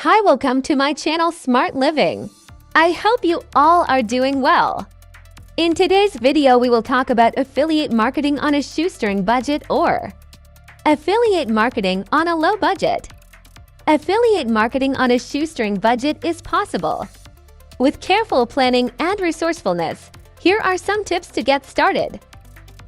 Hi, welcome to my channel Smart Living. I hope you all are doing well. In today's video, we will talk about affiliate marketing on a shoestring budget or affiliate marketing on a low budget. Affiliate marketing on a shoestring budget is possible. With careful planning and resourcefulness, here are some tips to get started.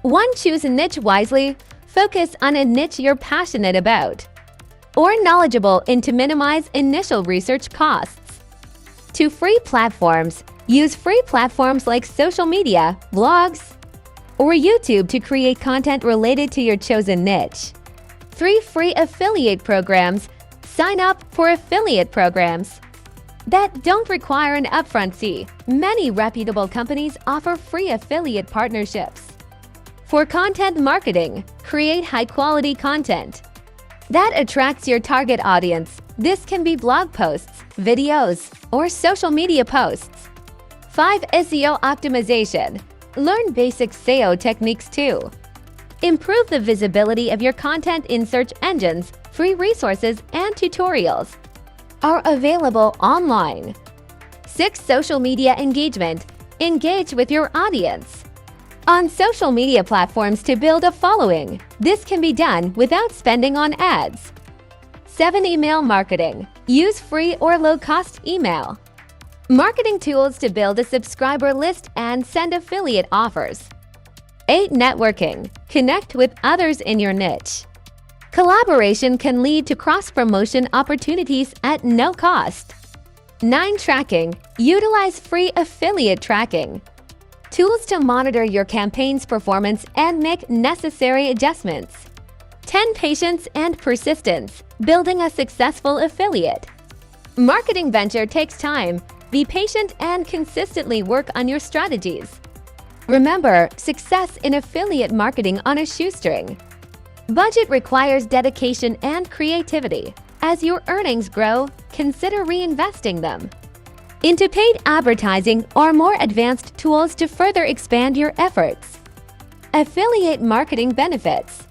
1. Choose a niche wisely. Focus on a niche you're passionate about or knowledgeable in to minimize initial research costs. 2. Free platforms. Use free platforms like social media, blogs, or YouTube to create content related to your chosen niche. 3. Free affiliate programs. Sign up for affiliate programs that don't require an upfront fee. Many reputable companies offer free affiliate partnerships. For content marketing, create high-quality content that attracts your target audience. This can be blog posts, videos, or social media posts. 5. SEO optimization. Learn basic SEO techniques too. Improve the visibility of your content in search engines. Free resources and tutorials are available online. 6. Social media engagement. Engage with your audience on social media platforms to build a following. This can be done without spending on ads. 7. Email marketing. Use free or low-cost email marketing tools to build a subscriber list and send affiliate offers. 8. Networking. Connect with others in your niche. Collaboration can lead to cross-promotion opportunities at no cost. 9. Tracking. Utilize free affiliate tracking tools to monitor your campaign's performance and make necessary adjustments. 10. Patience and persistence. Building a successful affiliate marketing venture takes time. Be patient and consistently work on your strategies. Remember, success in affiliate marketing on a shoestring budget requires dedication and creativity. As your earnings grow, consider reinvesting them into paid advertising or more advanced tools to further expand your efforts. Affiliate marketing benefits.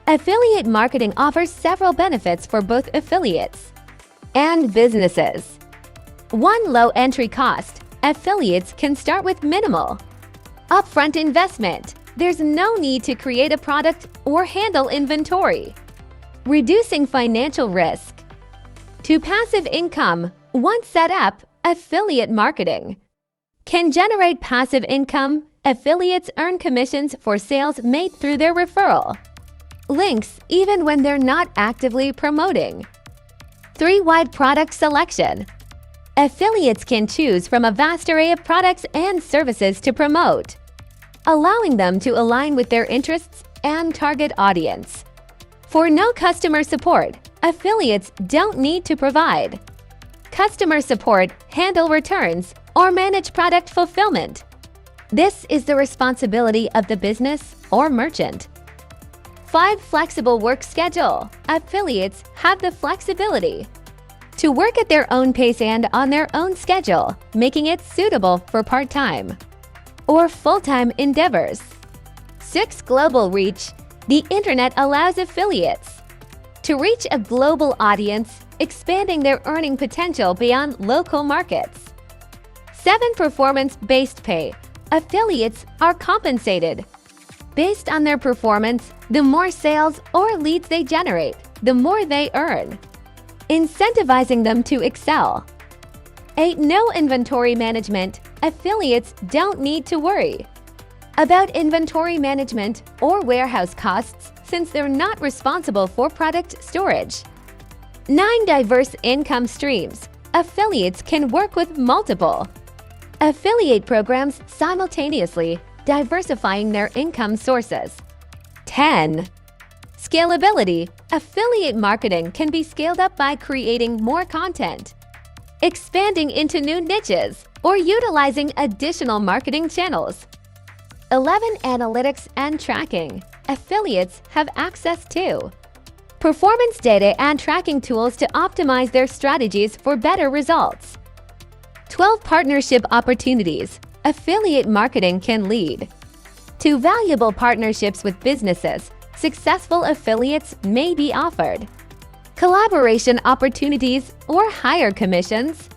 Affiliate marketing offers several benefits for both affiliates and businesses. 1. Low entry cost. Affiliates can start with minimal upfront investment. There's no need to create a product or handle inventory, reducing financial risk. 2. Passive income. Once set up, affiliate marketing can generate passive income. Affiliates earn commissions for sales made through their referral links even when they're not actively promoting. 3. Wide product selection. Affiliates can choose from a vast array of products and services to promote, allowing them to align with their interests and target audience. For no customer support, affiliates don't need to provide customer support, handle returns, or manage product fulfillment. This is the responsibility of the business or merchant. 5. Flexible work schedule. Affiliates have the flexibility to work at their own pace and on their own schedule, making it suitable for part-time or full-time endeavors. 6. Global reach. The internet allows affiliates to reach a global audience, expanding their earning potential beyond local markets. 7. Performance-based pay. Affiliates are compensated based on their performance. The more sales or leads they generate, the more they earn, incentivizing them to excel. 8. No inventory management. Affiliates don't need to worry about inventory management or warehouse costs since they're not responsible for product storage. 9. Diverse income streams. Affiliates can work with multiple affiliate programs simultaneously, diversifying their income sources. 10. Scalability. Affiliate marketing can be scaled up by creating more content, expanding into new niches, or utilizing additional marketing channels. 11. Analytics and tracking. Affiliates have access to performance data and tracking tools to optimize their strategies for better results. 12. Partnership opportunities. Affiliate marketing can lead to valuable partnerships with businesses. Successful affiliates may be offered collaboration opportunities, or higher commissions.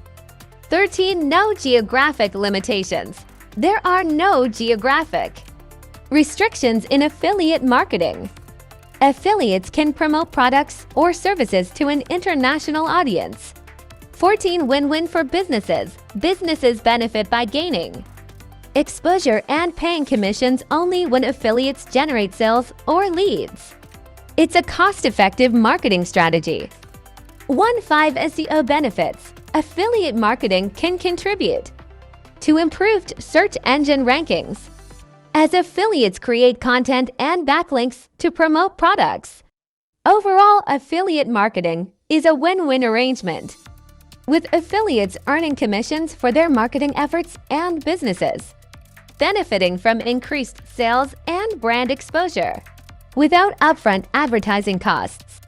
13. No geographic limitations. There are no geographic restrictions in affiliate marketing. Affiliates can promote products or services to an international audience. 14. Win-win for businesses. Businesses benefit by gaining exposure and paying commissions only when affiliates generate sales or leads. It's a cost-effective marketing strategy. 15. SEO benefits. Affiliate marketing can contribute to improved search engine rankings, as affiliates create content and backlinks to promote products. Overall, affiliate marketing is a win-win arrangement, with affiliates earning commissions for their marketing efforts and businesses benefiting from increased sales and brand exposure without upfront advertising costs.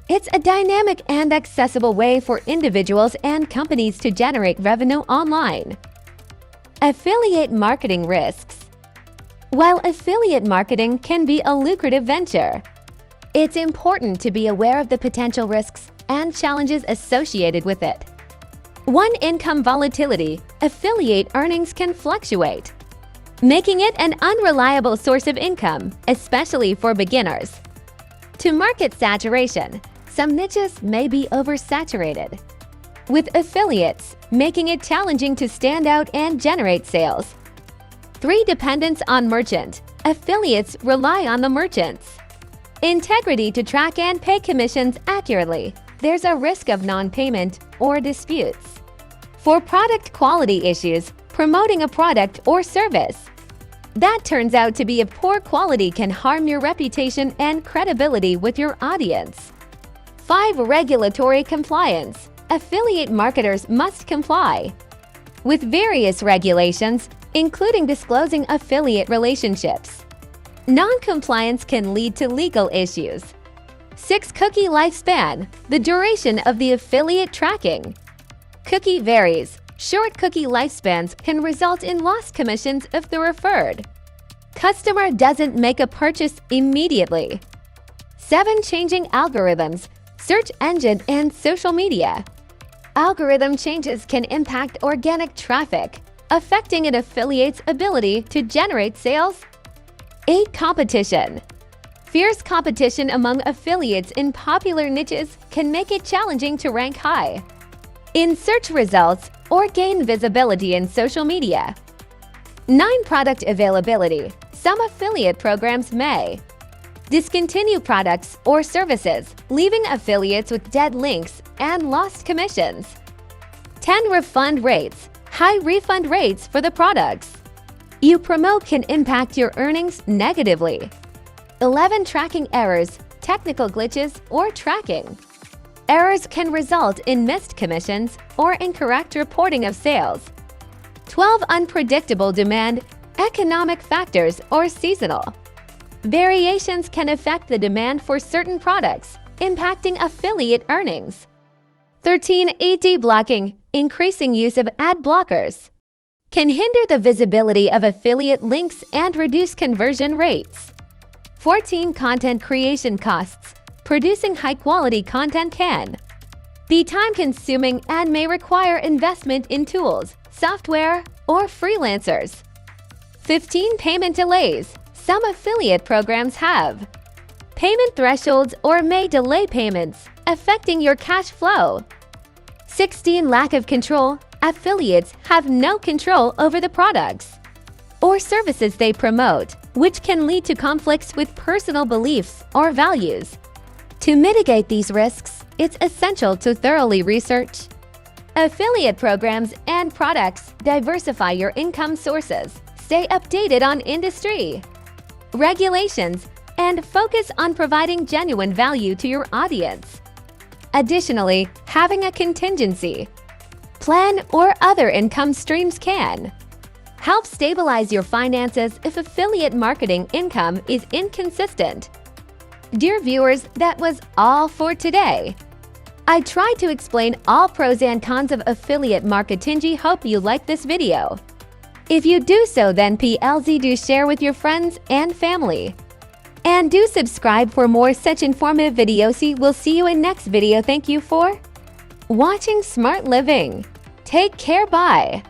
It's a dynamic and accessible way for individuals and companies to generate revenue online. Affiliate marketing risks. While affiliate marketing can be a lucrative venture, it's important to be aware of the potential risks and challenges associated with it. 1. Income volatility. Affiliate earnings can fluctuate, making it an unreliable source of income, especially for beginners. 2. Market saturation. Some niches may be oversaturated, with affiliates making it challenging to stand out and generate sales. 3. Dependence on merchant. Affiliates rely on the merchants' integrity to track and pay commissions accurately. There's a risk of non-payment or disputes. 4. Product quality issues. Promoting a product or service that turns out to be of poor quality can harm your reputation and credibility with your audience. 5. Regulatory compliance. Affiliate marketers must comply with various regulations, including disclosing affiliate relationships. Non-compliance can lead to legal issues. 6. Cookie lifespan. The duration of the affiliate tracking cookie varies. Short cookie lifespans can result in lost commissions if the referred customer doesn't make a purchase immediately. 7. Changing algorithms. Search engine and social media algorithm changes can impact organic traffic, affecting an affiliate's ability to generate sales. 8. Competition. Fierce competition among affiliates in popular niches can make it challenging to rank high in search results or gain visibility in social media. 9. Product availability. Some affiliate programs may discontinue products or services, leaving affiliates with dead links and lost commissions. 10. Refund rates. High refund rates for the products you promote can impact your earnings negatively. 11. Tracking errors, technical glitches, or tracking errors can result in missed commissions or incorrect reporting of sales. 12. Unpredictable demand, economic factors, or seasonal variations can affect the demand for certain products, impacting affiliate earnings. 13. AD blocking. Increasing use of ad blockers can hinder the visibility of affiliate links and reduce conversion rates. 14. Content creation costs. Producing high-quality content can be time-consuming and may require investment in tools, software, or freelancers. 15. Payment delays. Some affiliate programs have payment thresholds or may delay payments, affecting your cash flow. 16. Lack of control. Affiliates have no control over the products or services they promote, which can lead to conflicts with personal beliefs or values. To mitigate these risks, it's essential to thoroughly research affiliate programs and products, diversify your income sources, stay updated on industry regulations, and focus on providing genuine value to your audience. Additionally, having a contingency plan or other income streams can help stabilize your finances if affiliate marketing income is inconsistent. Dear viewers, that was all for today. I tried to explain all pros and cons of affiliate marketing. Hope you liked this video. If you do so, then PLZ do share with your friends and family. And do subscribe for more such informative videos. We'll see you in next video. Thank you for watching Smart Living. Take care. Bye.